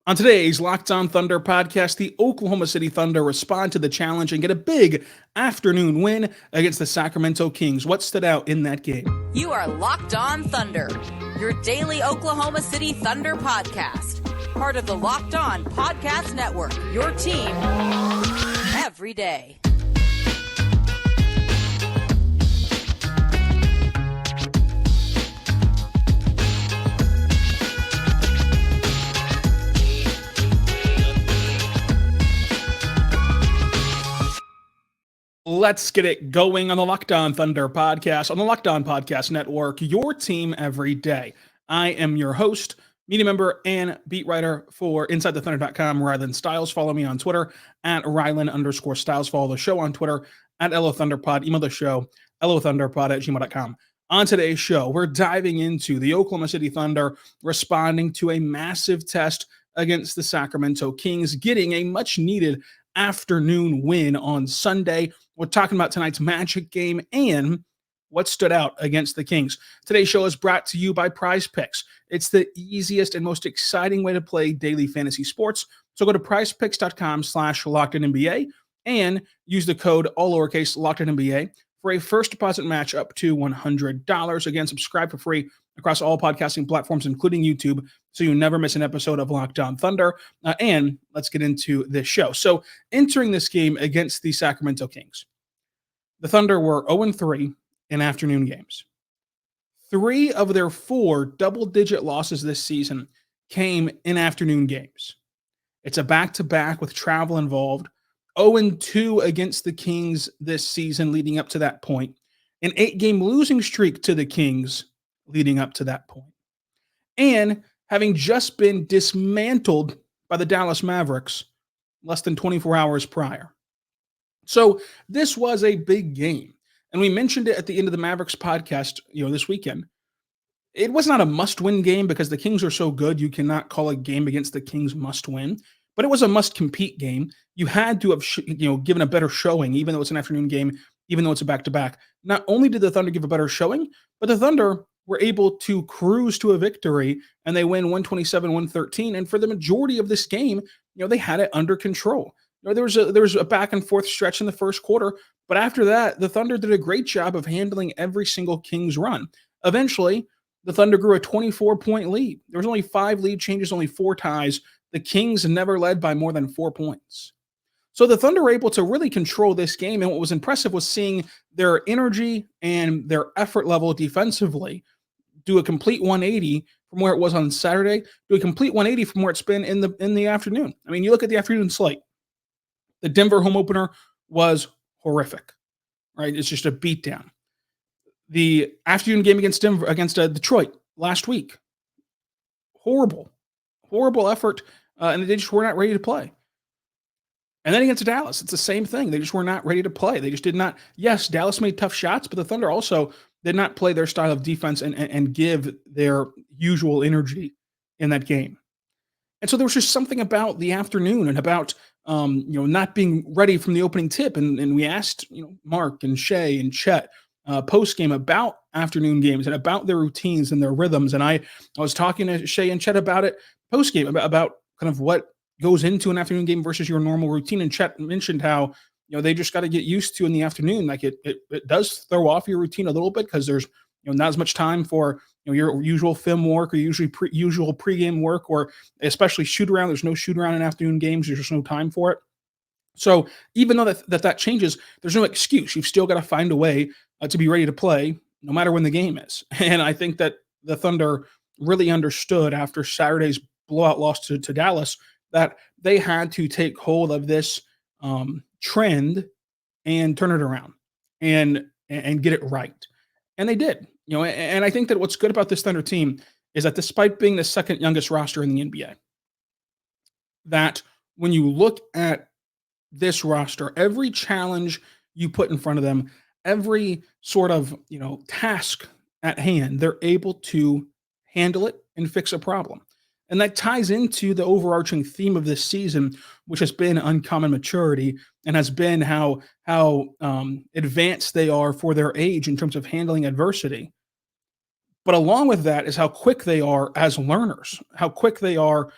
On today's Locked On Thunder podcast, the Oklahoma City Thunder respond to the challenge and get a big afternoon win against the Sacramento Kings. What stood out in that game? You are Locked On Thunder, your daily Oklahoma City Thunder podcast. Part of the Locked On Podcast Network, your team every day. Let's get it going on the Locked On Thunder podcast, on the Locked On Podcast Network, your team every day. I am your host, media member, and beat writer for InsideTheThunder.com, Rylan Stiles. Follow me on Twitter at Rylan_Stiles. Follow the show on Twitter at LOThunderPod. Email the show, LOThunderPod@gmail.com. On today's show, we're diving into the Oklahoma City Thunder responding to a massive test against the Sacramento Kings, getting a much-needed afternoon win on Sunday. We're talking about tonight's Magic game and what stood out against the Kings. Today's show is brought to you by Prize Picks. It's the easiest and most exciting way to play daily fantasy sports. So go to prizepicks.com/LockedInNBA and use the code all lowercase LockedInNBA for a first deposit match up to $100. Again, subscribe for free across all podcasting platforms, including YouTube, so you never miss an episode of Locked On Thunder. And let's get into this show. So entering this game against the Sacramento Kings, the Thunder were 0-3 in afternoon games. 3 of their 4 double-digit losses this season came in afternoon games. It's a back-to-back with travel involved. 0-2 against the Kings this season leading up to that point. An 8-game losing streak to the Kings leading up to that point. And having just been dismantled by the Dallas Mavericks less than 24 hours prior. So this was a big game. And we mentioned it at the end of the Mavericks podcast, this weekend. It was not a must-win game because the Kings are so good, you cannot call a game against the Kings must-win. But it was a must-compete game. You had to have, given a better showing, even though it's an afternoon game, even though it's a back-to-back. Not only did the Thunder give a better showing, but the Thunder were able to cruise to a victory, and they win 127-113. And for the majority of this game, they had it under control. There was a back-and-forth stretch in the first quarter, but after that, the Thunder did a great job of handling every single Kings run. Eventually, the Thunder grew a 24-point lead. There was only 5 lead changes, only 4 ties. The Kings never led by more than 4 points. So the Thunder were able to really control this game, and what was impressive was seeing their energy and their effort level defensively do a complete 180 from where it was on Saturday, do a complete 180 from where it's been in the afternoon. I mean, you look at the afternoon slate. The Denver home opener was horrific, right? It's just a beatdown. The afternoon game against Detroit last week, horrible effort, and they just were not ready to play. And then against Dallas, it's the same thing. They just were not ready to play. They just did not. Yes, Dallas made tough shots, but the Thunder also did not play their style of defense and give their usual energy in that game. And so there was just something about the afternoon and about not being ready from the opening tip. And we asked Mark and Shai and Chet post game about afternoon games and about their routines and their rhythms. And I was talking to Shai and Chet about it post game about kind of what goes into an afternoon game versus your normal routine. And Chet mentioned how they just got to get used to in the afternoon. Like it does throw off your routine a little bit because there's not as much time for your usual film work or usual pregame work, or especially shoot around. There's no shoot around in afternoon games. There's just no time for it. So even though that changes, there's no excuse. You've still got to find a way to be ready to play no matter when the game is. And I think that the Thunder really understood after Saturday's blowout loss to Dallas that they had to take hold of this trend and turn it around and get it right. And they did. And I think that what's good about this Thunder team is that despite being the second youngest roster in the NBA, that when you look at this roster, every challenge you put in front of them, every sort of, task at hand, they're able to handle it and fix a problem. And that ties into the overarching theme of this season, which has been uncommon maturity and has been how advanced they are for their age in terms of handling adversity. But along with that is how quick they are as learners, how quick they are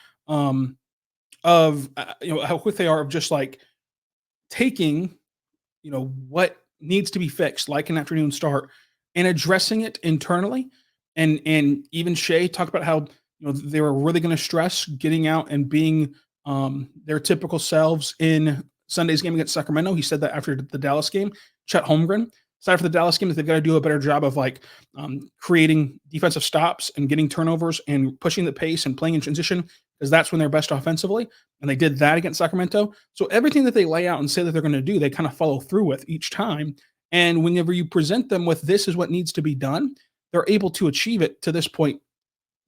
of how quick they are of just like taking what needs to be fixed, like an afternoon start, and addressing it internally. And even Shai talked about how they were really going to stress getting out and being their typical selves in Sunday's game against Sacramento. He said that after the Dallas game. Chet Holmgren said after the Dallas game that they've got to do a better job of like creating defensive stops and getting turnovers and pushing the pace and playing in transition, because that's when they're best offensively. And they did that against Sacramento. So everything that they lay out and say that they're going to do, they kind of follow through with each time. And whenever you present them with this is what needs to be done, they're able to achieve it to this point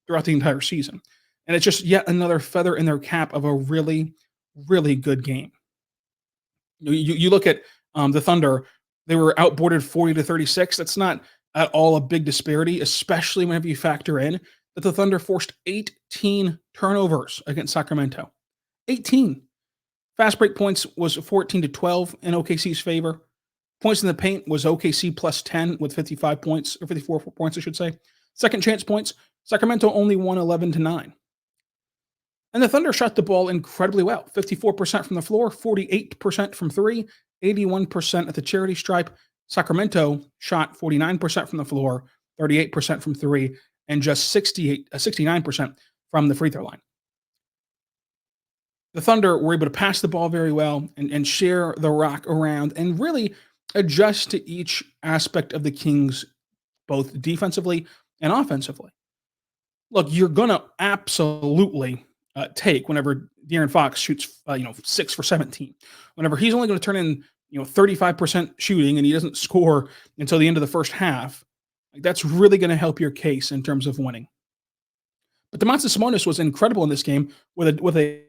throughout the entire season. And it's just yet another feather in their cap of a really, really good game. You look at the Thunder, they were outboarded 40-36. That's not at all a big disparity, especially whenever you factor in that the Thunder forced 18 turnovers against Sacramento. 18. Fast break points was 14-12 in OKC's favor. Points in the paint was OKC plus 10 with 55 points, or 54 points, I should say. Second chance points, Sacramento only won 11-9. And the Thunder shot the ball incredibly well. 54% from the floor, 48% from three, 81% at the charity stripe. Sacramento shot 49% from the floor, 38% from three, and just 69% from the free throw line. The Thunder were able to pass the ball very well and share the rock around and really adjust to each aspect of the Kings, both defensively and offensively. Look, you're going to absolutely take whenever De'Aaron Fox shoots 6 for 17. Whenever he's only going to turn in 35% shooting and he doesn't score until the end of the first half, that's really going to help your case in terms of winning. But Domantas Sabonis was incredible in this game with a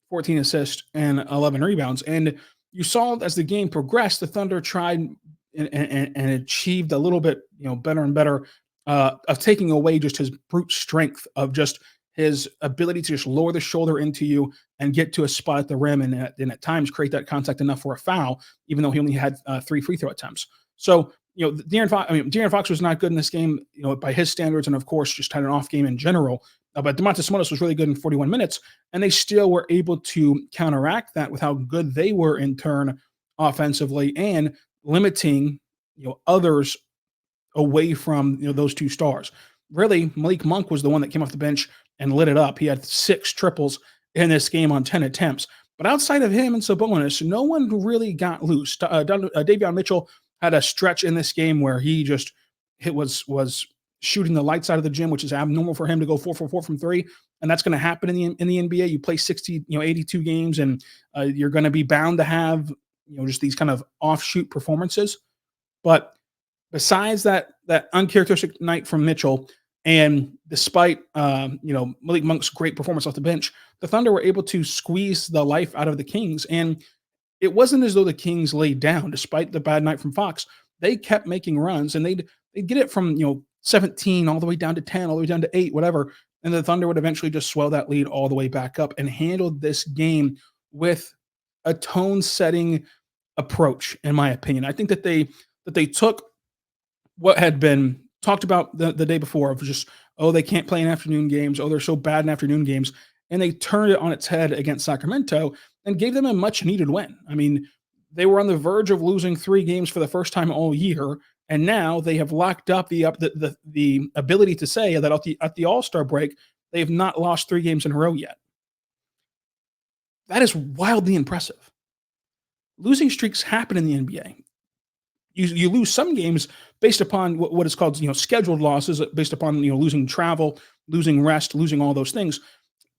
14 assists and 11 rebounds. And you saw as the game progressed, the Thunder tried and achieved a little bit better and better of taking away just his brute strength of just his ability to just lower the shoulder into you and get to a spot at the rim and at times create that contact enough for a foul, even though he only had 3 free throw attempts. So, De'Aaron Fox was not good in this game, by his standards, and of course just had an off game in general. But Domantas Sabonis was really good in 41 minutes, and they still were able to counteract that with how good they were in turn offensively and limiting others away from those two stars. Really, Malik Monk was the one that came off the bench and lit it up. He had 6 triples in this game on 10 attempts. But outside of him and Sabonis, no one really got loose. Davion Mitchell had a stretch in this game where he just was shooting the lights out of the gym, which is abnormal for him to go 4 for 4 from 3. And that's going to happen in the NBA. You play 82 games, and you're going to be bound to have just these kind of offshoot performances. But besides that uncharacteristic night from Mitchell, and despite Malik Monk's great performance off the bench, the Thunder were able to squeeze the life out of the Kings. And it wasn't as though the Kings laid down despite the bad night from Fox. They kept making runs, and they'd get it from 17 all the way down to 10, all the way down to 8, whatever. And the Thunder would eventually just swell that lead all the way back up and handled this game with a tone-setting approach, in my opinion. I think that they took what had been talked about the day before of just, they can't play in afternoon games. They're so bad in afternoon games. And they turned it on its head against Sacramento and gave them a much-needed win. I mean, they were on the verge of losing 3 games for the first time all year, and now they have locked up the ability to say that at the All-Star break, they have not lost 3 games in a row yet. That is wildly impressive. Losing streaks happen in the NBA. You lose some games based upon what is called scheduled losses, based upon losing travel, losing rest, losing all those things.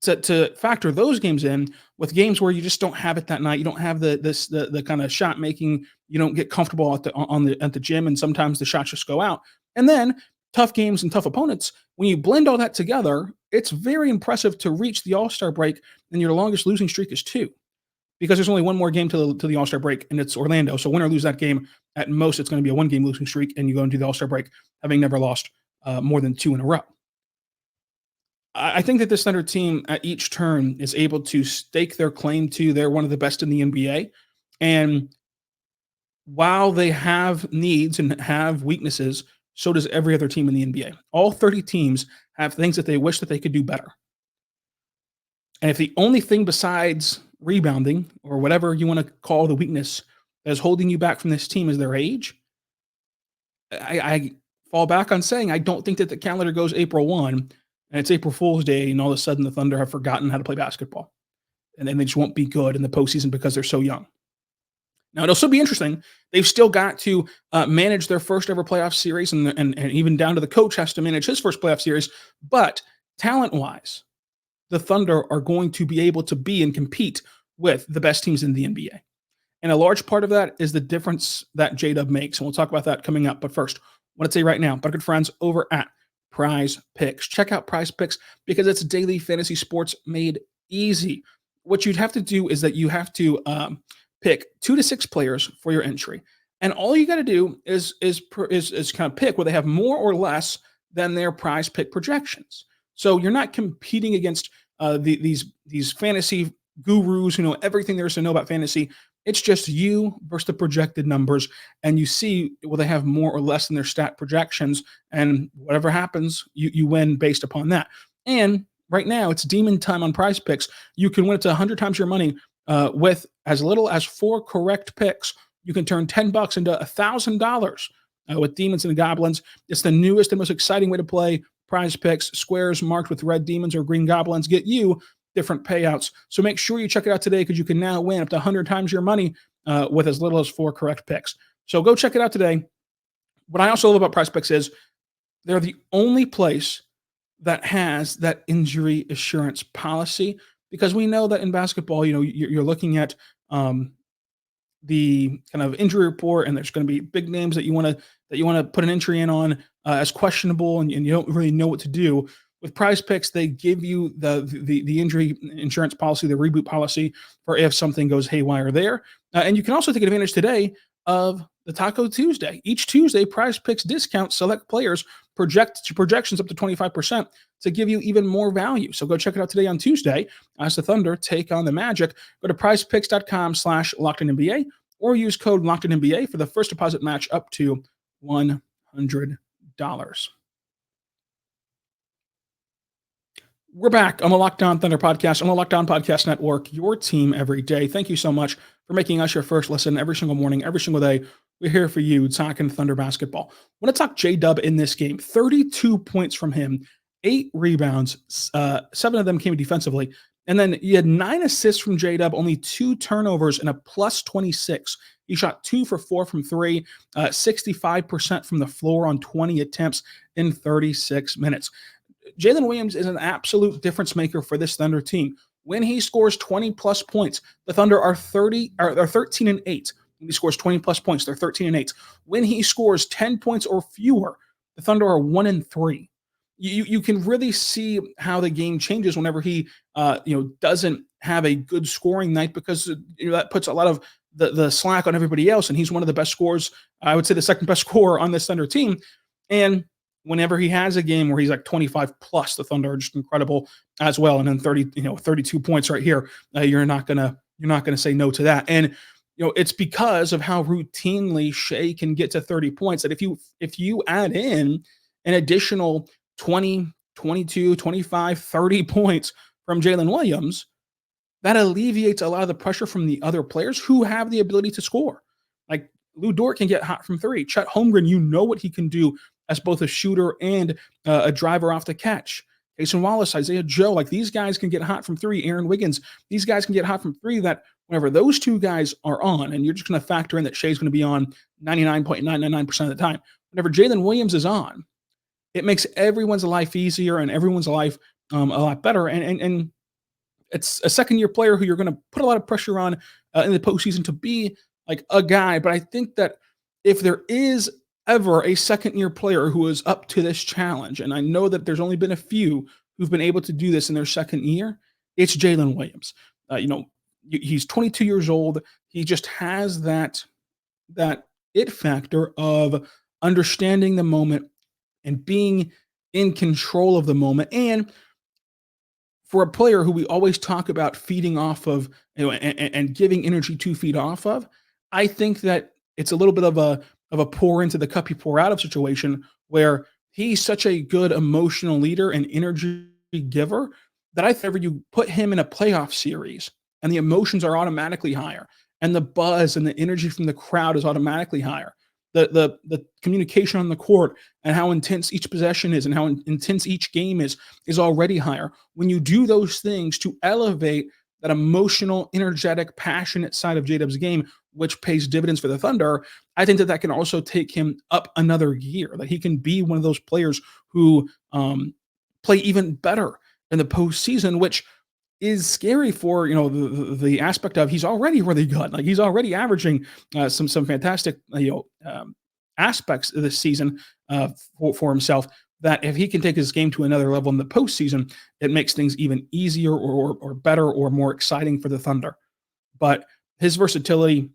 To factor those games in with games where you just don't have it that night, you don't have the kind of shot making, you don't get comfortable at the gym, and sometimes the shots just go out. And then tough games and tough opponents. When you blend all that together, it's very impressive to reach the All-Star break, and your longest losing streak is 2. Because there's only one more game to the All-Star break, and it's Orlando. So win or lose that game, at most it's going to be a 1-game losing streak, and you go into the All-Star break having never lost more than 2 in a row. I think that this Thunder team at each turn is able to stake their claim to they're one of the best in the NBA. And while they have needs and have weaknesses, so does every other team in the NBA. All 30 teams have things that they wish that they could do better. And if the only thing besides rebounding or whatever you want to call the weakness that is holding you back from this team is their age, I fall back on saying I don't think that the calendar goes April 1 and it's April Fool's Day and all of a sudden the Thunder have forgotten how to play basketball. And then they just won't be good in the postseason because they're so young. Now, it'll still be interesting. They've still got to manage their first ever playoff series, and even down to the coach has to manage his first playoff series. But talent-wise, the Thunder are going to be able to be and compete with the best teams in the NBA. And a large part of that is the difference that J-Dub makes. And we'll talk about that coming up. But first, I want to say right now, my good friends over at Prize Picks. Check out Prize Picks because it's daily fantasy sports made easy. What you'd have to do is that you have to pick 2 to 6 players for your entry. And all you got to do is kind of pick where they have more or less than their Prize Pick projections. So you're not competing against these fantasy gurus who know everything there is to know about fantasy. It's just you versus the projected numbers, and you see will they have more or less than their stat projections, and whatever happens, you win based upon that. And right now, it's demon time on Prize Picks. You can win it to 100 times your money with as little as 4 correct picks. You can turn $10 into $1,000 with Demons and Goblins. It's the newest and most exciting way to play Prize Picks. Squares marked with red demons or green goblins get you different payouts. So make sure you check it out today because you can now win up to 100 times your money with as little as 4 correct picks. So go check it out today. What I also love about Prize Picks is they're the only place that has that injury assurance policy, because we know that in basketball, you're looking at the kind of injury report, and there's going to be big names that you want to put an entry in on as questionable, and you don't really know what to do. With Prize Picks, they give you the injury insurance policy, the reboot policy for if something goes haywire there. And you can also take advantage today of the Taco Tuesday. Each Tuesday, Prize Picks discounts select players projections up to 25% to give you even more value. So go check it out today on Tuesday as the Thunder take on the Magic. Go to prizepicks.com/LockedInNBA or use code LockedInNBA for the first deposit match up to $100. We're back on the Locked On Thunder podcast, on the Locked On Podcast Network, your team every day. Thank you so much for making us your first listen every single morning, every single day. We're here for you talking Thunder basketball. I want to talk J-Dub in this game. 32 points from him, 8 rebounds, 7 of them came defensively. And then you had 9 assists from J-Dub, only 2 turnovers and a plus 26. He shot 2 for 4 from 3, 65% from the floor on 20 attempts in 36 minutes. Jaylen Williams is an absolute difference maker for this Thunder team. When he scores 20-plus points, the Thunder are 13-8. When he scores 20-plus points, they're 13-8. When he scores 10 points or fewer, the Thunder are 1-3. You can really see how the game changes whenever he doesn't have a good scoring night, because that puts a lot of the slack on everybody else, and he's one of the best scorers. I would say the second best scorer on this Thunder team. And whenever he has a game where he's like 25 plus, the Thunder are just incredible as well. And then 32 points right here. You're not gonna say no to that. And it's because of how routinely Shai can get to 30 points that if you add in an additional 20, 22, 25, 30 points from Jalen Williams, that alleviates a lot of the pressure from the other players who have the ability to score. Like Lu Dort can get hot from 3. Chet Holmgren, what he can do as both a shooter and a driver off the catch. Jason Wallace, Isaiah Joe, like these guys can get hot from 3. Aaron Wiggins, these guys can get hot from 3. That whenever those two guys are on, and you're just going to factor in that Shai's going to be on 99.999% of the time. Whenever Jalen Williams is on, it makes everyone's life easier and everyone's life a lot better. And it's a second-year player who you're going to put a lot of pressure on in the postseason to be like a guy. But I think that if there is ever a second-year player who is up to this challenge, and I know that there's only been a few who've been able to do this in their second year, it's Jalen Williams. He's 22 years old. He just has that it factor of understanding the moment and being in control of the moment. And for a player who we always talk about feeding off of, and giving energy to feed off of, I think that it's a little bit of a pour into the cup you pour out of situation where he's such a good emotional leader and energy giver that I think you put him in a playoff series and the emotions are automatically higher and the buzz and the energy from the crowd is automatically higher. The communication on the court and how intense each possession is and how intense each game is already higher. When you do those things to elevate that emotional, energetic, passionate side of J-Dub's game, which pays dividends for the Thunder, I think that can also take him up another gear, that he can be one of those players who play even better in the postseason, which is scary for the aspect of he's already really good. Like he's already averaging some fantastic aspects of this season for himself. That if he can take his game to another level in the postseason, it makes things even easier or better or more exciting for the Thunder. But his versatility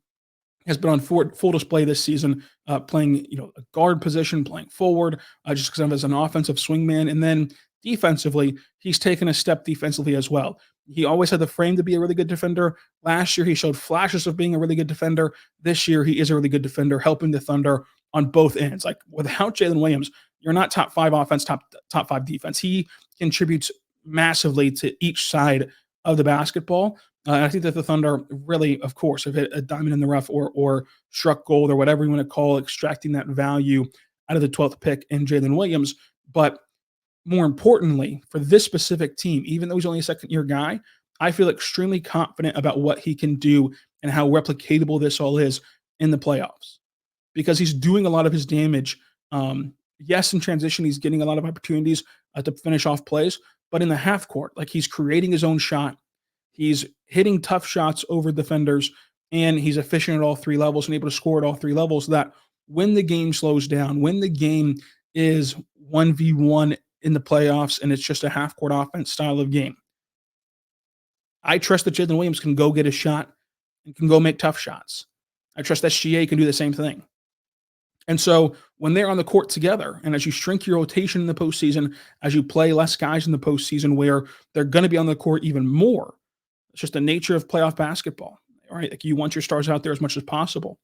has been on full display this season, playing a guard position, playing forward, just because of as an offensive swingman, and then defensively, he's taken a step defensively as well. He always had the frame to be a really good defender. Last year, he showed flashes of being a really good defender. This year, he is a really good defender, helping the Thunder on both ends. Like without Jalen Williams, you're not top 5 offense, top 5 defense. He contributes massively to each side of the basketball. I think that the Thunder really, of course, have hit a diamond in the rough or struck gold or whatever you want to call extracting that value out of the 12th pick in Jalen Williams. But more importantly, for this specific team, even though he's only a second-year guy, I feel extremely confident about what he can do and how replicatable this all is in the playoffs because he's doing a lot of his damage. Yes, in transition, he's getting a lot of opportunities to finish off plays, but in the half court, like he's creating his own shot. He's hitting tough shots over defenders, and he's efficient at all 3 levels and able to score at all 3 levels so that when the game slows down, when the game is 1v1 in the playoffs and it's just a half-court offense style of game, I trust that Jaylen Williams can go get a shot and can go make tough shots. I trust that SGA can do the same thing. And so when they're on the court together, and as you shrink your rotation in the postseason, as you play less guys in the postseason where they're going to be on the court even more, it's just the nature of playoff basketball, right? Like you want your stars out there as much as possible.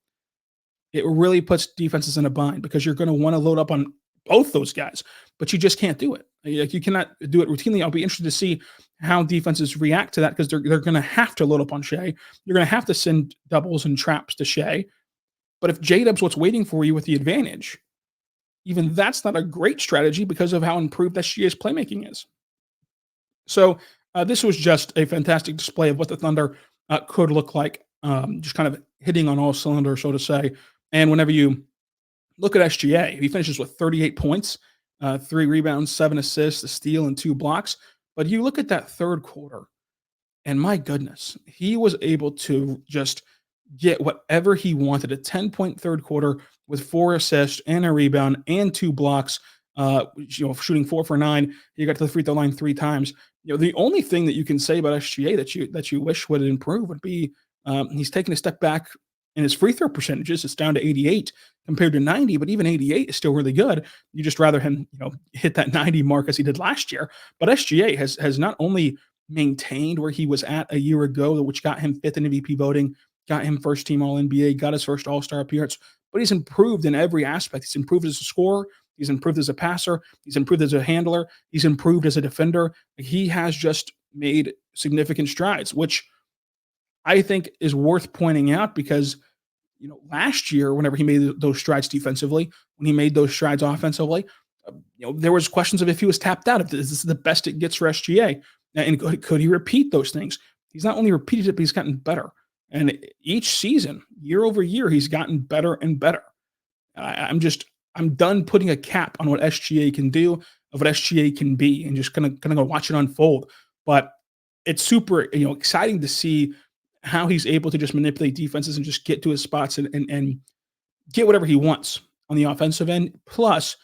It really puts defenses in a bind because you're going to want to load up on both those guys, but you just can't do it. Like you cannot do it routinely. I'll be interested to see how defenses react to that because they're going to have to load up on Shai. You're going to have to send doubles and traps to Shai. But if J-Dub's what's waiting for you with the advantage, even that's not a great strategy because of how improved SGA's playmaking is. So this was just a fantastic display of what the Thunder could look like, just kind of hitting on all cylinders, so to say. And whenever you look at SGA, he finishes with 38 points, 3 rebounds, 7 assists, a steal, and 2 blocks. But you look at that third quarter, and my goodness, he was able to just get whatever he wanted. A 10-point third quarter with 4 assists and a rebound and 2 blocks, shooting 4 for 9. He got to the free throw line 3 times. The only thing that you can say about SGA that you wish would improve would be he's taken a step back in his free throw percentages. It's down to 88 compared to 90, but even 88 is still really good. You just rather him, hit that 90 mark as he did last year. But SGA has not only maintained where he was at a year ago, which got him 5th in MVP voting, got him first team All-NBA, got his first All-Star appearance, but he's improved in every aspect. He's improved as a scorer. He's improved as a passer. He's improved as a handler. He's improved as a defender. He has just made significant strides, which I think is worth pointing out because, last year, whenever he made those strides defensively, when he made those strides offensively, there was questions of if he was tapped out. If this is the best it gets for SGA, and could he repeat those things? He's not only repeated it, but he's gotten better. And each season, year over year, he's gotten better and better. I'm done putting a cap on what SGA can do, of what SGA can be, and just gonna go watch it unfold. But it's super, exciting to see how he's able to just manipulate defenses and just get to his spots and get whatever he wants on the offensive end, plus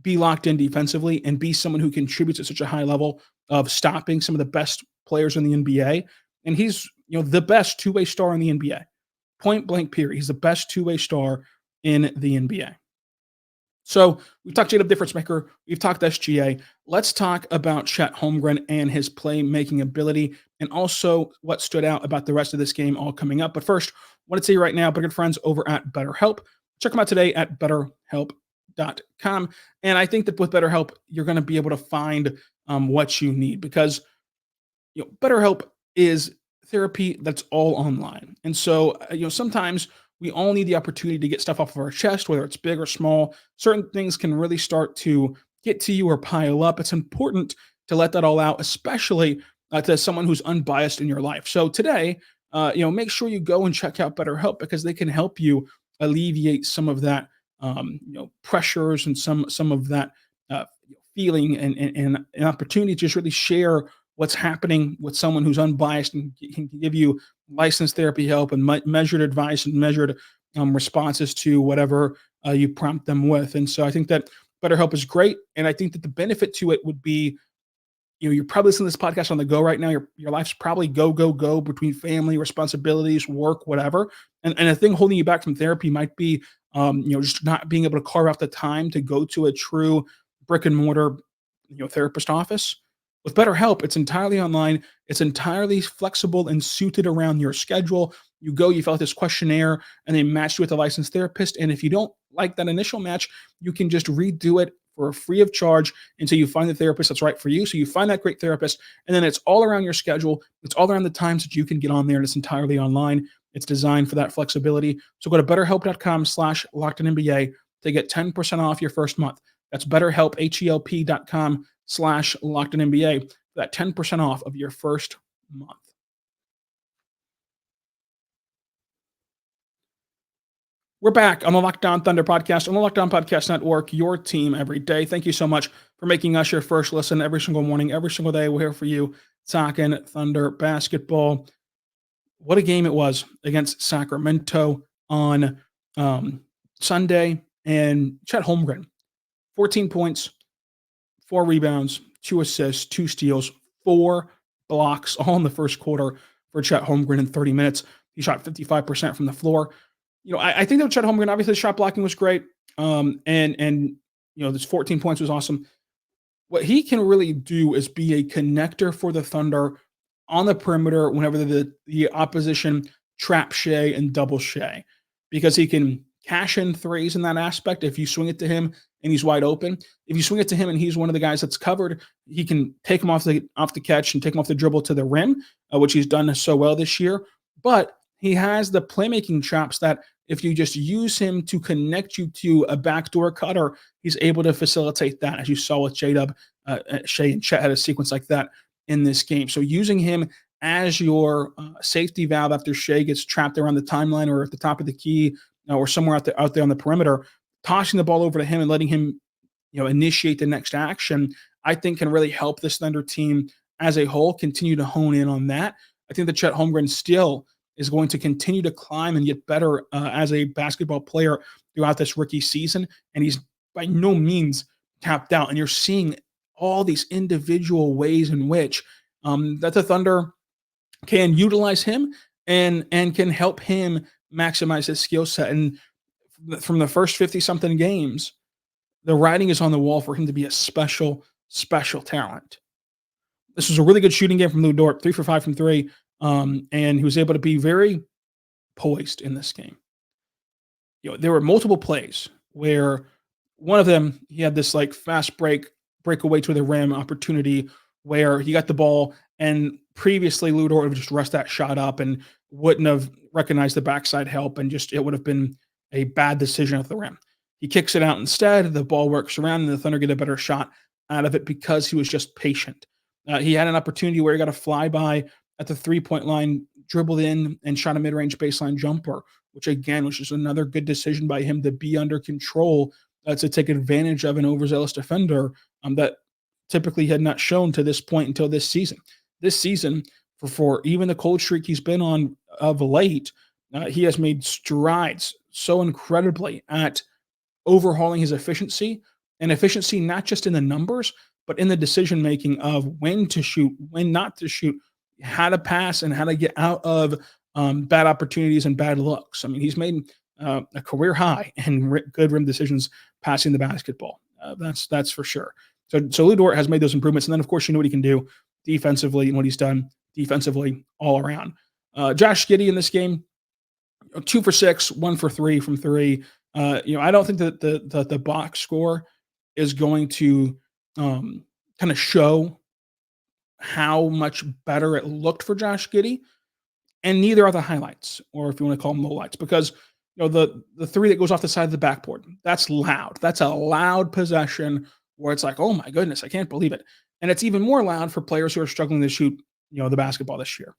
be locked in defensively and be someone who contributes at such a high level of stopping some of the best players in the NBA. And he's, the best two-way star in the NBA. Point blank period. He's the best two-way star in the NBA. So we've talked J-Dub difference maker. We've talked SGA. Let's talk about Chet Holmgren and his playmaking ability, and also what stood out about the rest of this game all coming up. But first, I want to tell you right now, my good friends over at BetterHelp. Check them out today at BetterHelp.com. And I think that with BetterHelp, you're going to be able to find what you need, because BetterHelp is therapy that's all online. And so, sometimes we all need the opportunity to get stuff off of our chest, whether it's big or small. Certain things can really start to get to you or pile up. It's important to let that all out, especially to someone who's unbiased in your life. So today, make sure you go and check out BetterHelp because they can help you alleviate some of that, pressures and some of that uh, feeling and an opportunity to just really share what's happening with someone who's unbiased and can give you licensed therapy help and measured advice and measured responses to whatever you prompt them with. And so I think that BetterHelp is great. And I think that the benefit to it would be, you're probably listening to this podcast on the go right now. Your life's probably go, go, go between family, responsibilities, work, whatever. And a thing holding you back from therapy might be, just not being able to carve out the time to go to a true brick and mortar, therapist office. With BetterHelp, it's entirely online. It's entirely flexible and suited around your schedule. You go, you fill out this questionnaire, and they match you with a licensed therapist. And if you don't like that initial match, you can just redo it for free of charge until you find the therapist that's right for you. So you find that great therapist, and then it's all around your schedule. It's all around the times that you can get on there, and it's entirely online. It's designed for that flexibility. So go to betterhelp.com/lockedonnba to get 10% off your first month. That's betterhelp, HELP.com/lockedonnba for that 10% off of your first month. We're back on the Locked On Thunder podcast, on the Locked On Podcast Network, your team every day. Thank you so much for making us your first listen every single morning, every single day. We're here for you, talking Thunder basketball. What a game it was against Sacramento on Sunday. And Chet Holmgren, 14 points, 4 rebounds, 2 assists, 2 steals, 4 blocks, all in the first quarter for Chet Holmgren in 30 minutes. He shot 55% from the floor. I think that Chet Holmgren, obviously, the shot blocking was great. This 14 points was awesome. What he can really do is be a connector for the Thunder on the perimeter whenever the opposition trap Shai and double Shai, because he can cash in threes in that aspect. If you swing it to him and he's wide open, if you swing it to him and he's one of the guys that's covered, he can take him off the catch and take him off the dribble to the rim, which he's done so well this year. But he has the playmaking chops that if you just use him to connect you to a backdoor cutter, he's able to facilitate that, as you saw with J-Dub. Shai and Chet had a sequence like that in this game. So using him as your safety valve after Shai gets trapped around the timeline or at the top of the key or somewhere out there on the perimeter, tossing the ball over to him and letting him initiate the next action, I think can really help this Thunder team as a whole continue to hone in on that. I think that Chet Holmgren still is going to continue to climb and get better as a basketball player throughout this rookie season. And he's by no means tapped out. And you're seeing all these individual ways in which that the Thunder can utilize him and can help him maximize his skill set. And from the first 50-something games, the writing is on the wall for him to be a special, special talent. This was a really good shooting game from Luka Dort, 3 for 5 from 3. And he was able to be very poised in this game. There were multiple plays where one of them, he had this like fast breakaway to the rim opportunity where he got the ball, and previously Luka Dort would just rest that shot up and wouldn't have recognized the backside help, and just it would have been a bad decision at the rim. He kicks it out instead. The ball works around, and the Thunder get a better shot out of it because he was just patient. He had an opportunity where he got a flyby at the 3-point line, dribbled in and shot a mid-range baseline jumper, which again was just another good decision by him to be under control, to take advantage of an overzealous defender that typically had not shown to this point until this season. This season, for even the cold streak he's been on of late, he has made strides so incredibly at overhauling his efficiency, and efficiency not just in the numbers, but in the decision-making of when to shoot, when not to shoot, how to pass, and how to get out of bad opportunities and bad looks. I mean, he's made a career high in good rim decisions passing the basketball. That's for sure. So Luka Dort has made those improvements. And then, of course, you know what he can do defensively and what he's done defensively all around. Josh Giddey in this game, 2 for 6, 1 for 3 from 3. I don't think that the box score is going to kind of show how much better it looked for Josh Giddey, and neither are the highlights, or if you want to call them lowlights, because the three that goes off the side of the backboard, that's loud. That's a loud possession where it's like, oh my goodness, I can't believe it. And it's even more loud for players who are struggling to shoot, the basketball this year.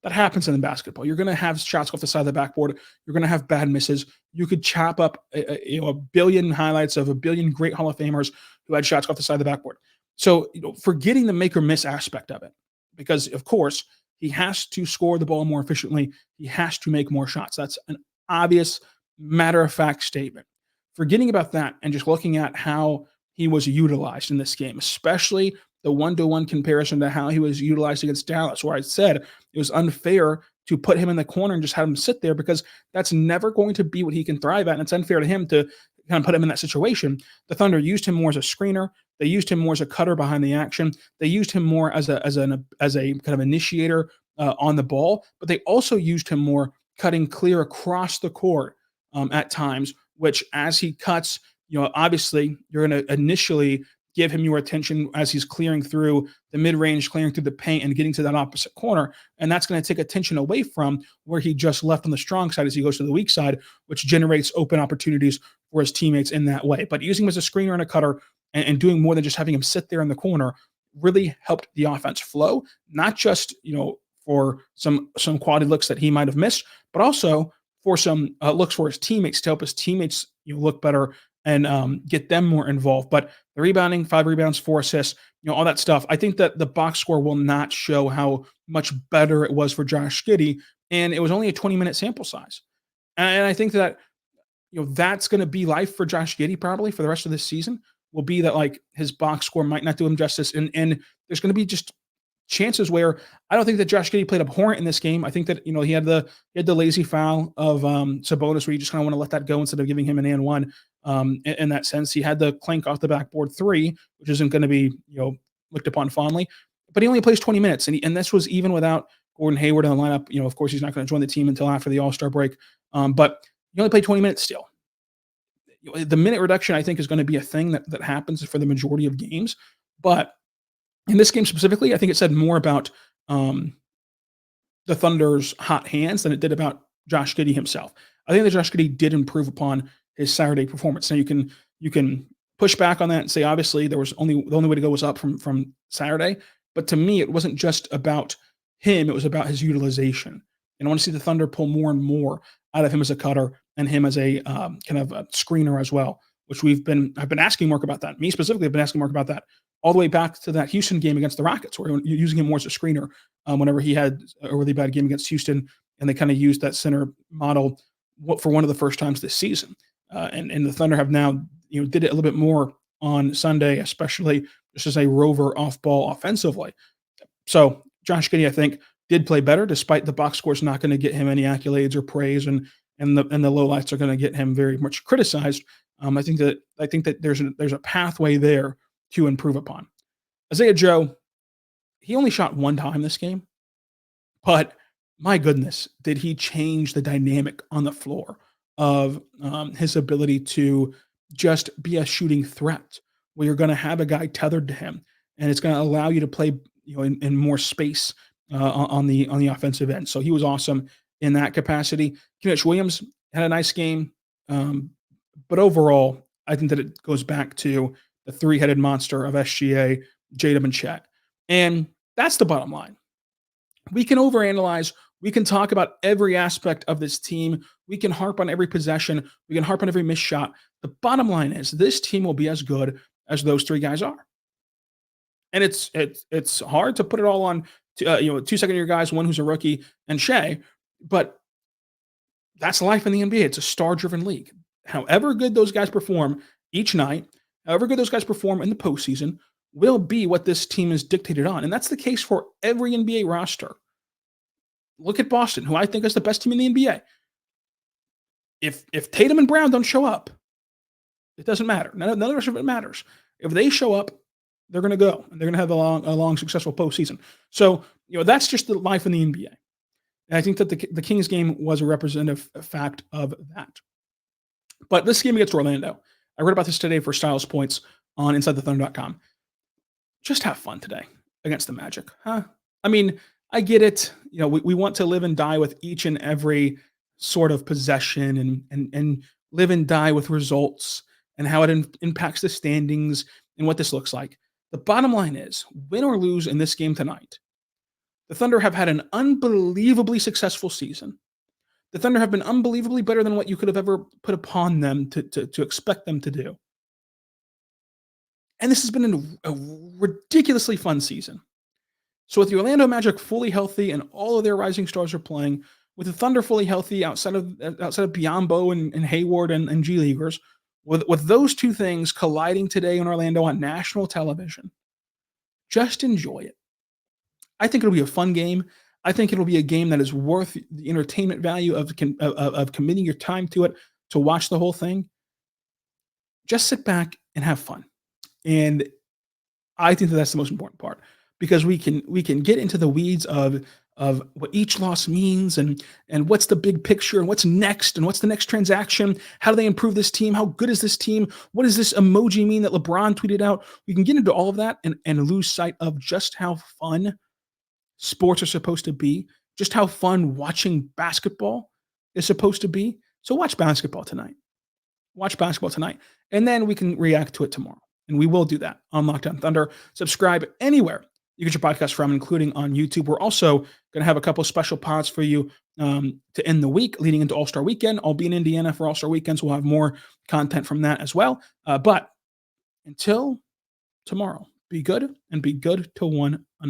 That happens in basketball. You're going to have shots off the side of the backboard. You're going to have bad misses. You could chop up a billion highlights of a billion great Hall of Famers who had shots off the side of the backboard. So, forgetting the make or miss aspect of it, because of course he has to score the ball more efficiently. He has to make more shots. That's an obvious matter of fact statement. Forgetting about that and just looking at how he was utilized in this game, especially the one-to-one comparison to how he was utilized against Dallas, where I said it was unfair to put him in the corner and just have him sit there because that's never going to be what he can thrive at. And it's unfair to him to kind of put him in that situation. The Thunder used him more as a screener. They used him more as a cutter behind the action. They used him more as a kind of initiator on the ball, but they also used him more cutting clear across the court at times, which as he cuts, obviously you're going to initially give him your attention as he's clearing through the mid-range, clearing through the paint and getting to that opposite corner. And that's going to take attention away from where he just left on the strong side as he goes to the weak side, which generates open opportunities for his teammates in that way. But using him as a screener and a cutter and doing more than just having him sit there in the corner really helped the offense flow, not just, for some quality looks that he might have missed, but also for some looks for his teammates to help his teammates look better and get them more involved. But the rebounding, 5 rebounds, 4 assists, all that stuff. I think that the box score will not show how much better it was for Josh Giddey, and it was only a 20-minute sample size. And I think that that's going to be life for Josh Giddey probably for the rest of this season. Will be that like his box score might not do him justice, and there's going to be just chances where I don't think that Josh Giddey played abhorrent in this game. I think that he had the lazy foul of Sabonis where you just kind of want to let that go instead of giving him an and one. In that sense, he had the clank off the backboard 3, which isn't going to be looked upon fondly. But he only plays 20 minutes, and this was even without Gordon Hayward in the lineup. Of course, he's not going to join the team until after the All-Star break. But he only played 20 minutes still. The minute reduction, I think, is going to be a thing that happens for the majority of games. But in this game specifically, I think it said more about the Thunder's hot hands than it did about Josh Giddey himself. I think that Josh Giddey did improve upon his Saturday performance. Now you can push back on that and say obviously the only way to go was up from Saturday. But to me, it wasn't just about him; it was about his utilization. And I want to see the Thunder pull more and more out of him as a cutter and him as a kind of a screener as well, which I've been asking Mark about that. Me specifically, I've been asking Mark about that all the way back to that Houston game against the Rockets, where you're using him more as a screener whenever he had a really bad game against Houston, and they kind of used that center model for one of the first times this season. And the Thunder have now did it a little bit more on Sunday, especially just as a rover off ball offensively. So Josh Giddey, I think, did play better, despite the box score's not going to get him any accolades or praise, and the lowlights are going to get him very much criticized. I think that there's a pathway there to improve upon. Isaiah Joe, he only shot 1 time this game, but my goodness, did he change the dynamic on the floor of his ability to just be a shooting threat, where you're going to have a guy tethered to him, and it's going to allow you to play in more space on the offensive end. So he was awesome in that capacity. Jalen Williams had a nice game, but overall, I think that it goes back to the 3-headed monster of SGA, J-Dub, and Chet. And that's the bottom line. We can overanalyze. We can talk about every aspect of this team. We can harp on every possession. We can harp on every missed shot. The bottom line is this team will be as good as those 3 guys are. And it's hard to put it all on 2 second-year guys, one who's a rookie, and Shai, but that's life in the NBA. It's a star-driven league. However good those guys perform each night, however good those guys perform in the postseason, will be what this team is dictated on. And that's the case for every NBA roster. Look at Boston, who I think is the best team in the NBA. If Tatum and Brown don't show up, it doesn't matter. None of the rest of it matters. If they show up, they're going to go, and they're going to have a long, successful postseason. So, that's just the life in the NBA. And I think that the Kings game was a representative fact of that. But this game against Orlando, I read about this today for Styles Points on InsideTheThunder.com. Just have fun today. against the Magic. Huh? I mean, I get it. We want to live and die with each and every sort of possession and live and die with results and how it impacts the standings and what this looks like. The bottom line is, win or lose in this game tonight, the Thunder have had an unbelievably successful season. The Thunder have been unbelievably better than what you could have ever put upon them to expect them to do. And this has been a ridiculously fun season. So with the Orlando Magic fully healthy and all of their rising stars are playing, with the Thunder fully healthy outside of Biyombo and Hayward and G Leaguers, with those two things colliding today in Orlando on national television, just enjoy it. I think it'll be a fun game. I think it'll be a game that is worth the entertainment value of committing your time to it to watch the whole thing. Just sit back and have fun. And I think that's the most important part, because we can get into the weeds of what each loss means and what's the big picture and what's next and what's the next transaction. How do they improve this team? How good is this team? What does this emoji mean that LeBron tweeted out? We can get into all of that and lose sight of just how fun sports are supposed to be, just how fun watching basketball is supposed to be. So watch basketball tonight. Watch basketball tonight. And then we can react to it tomorrow. And we will do that on Locked On Thunder. Subscribe anywhere you get your podcast from, including on YouTube. We're also going to have a couple of special pods for you to end the week leading into All-Star Weekend. I'll be in Indiana for All-Star Weekend, so we'll have more content from that as well. But until tomorrow, be good and be good to one another.